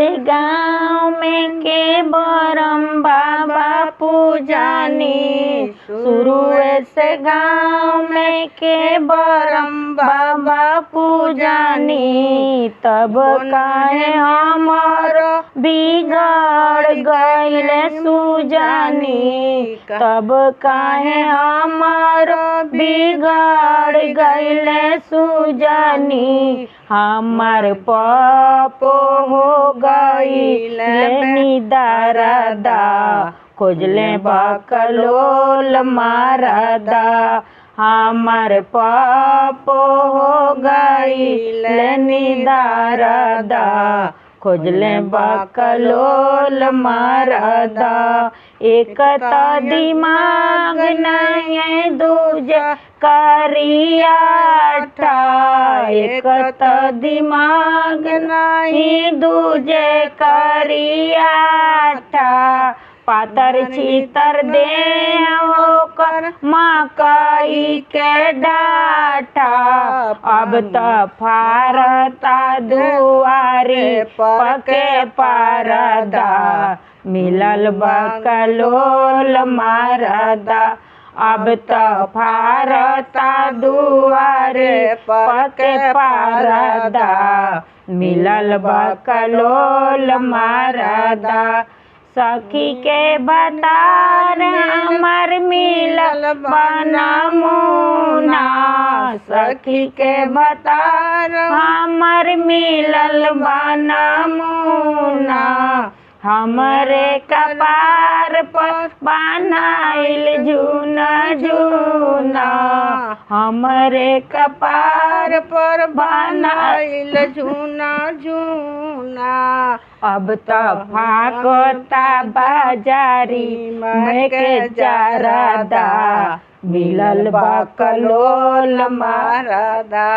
से गाँव में के बरम बाबा पूजानी, शुरू से गाँव में के बरम बाबा पूजानी, तब काहे हमारो बिगड़ गइले सुजानी, तब काहे हमारो बिगड़ गइले सुजानी, हमार पपो हो गइले निदारदा, खोजले बकलोल मारदा, हमार पपो हो गइले निदारदा, खोजले बकलोल मारदा। एक त दिमाग नहीं दूजे करिया ठा, एक त दिमाग नहीं दूजे करिया ठा, पातर चितर दे होकर मकई के डाठा, अब त फारता दुआरे पके परदा, मिलल बकलोल मारदा, अब त फारता दुआरे पके परदा, मिलल बकलोल मारदा। सखी के बतार हमर मिलल बनमुना, सखी के बतार हमर मिलल बनमुना, हमरे कपार पर बनाइल झूना झूना, हमरे कपार पर बनाइल झूना झूना, अब त फाकता बाजारी में के जरदा, मिलल बकलोल मारदा।